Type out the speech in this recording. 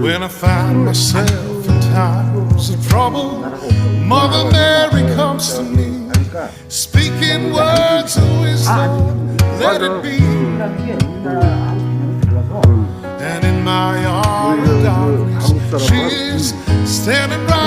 When I find myself in times of trouble, Mother Mary comes to me, speaking words of wisdom, let it be. And in my hour of darkness, she is standing right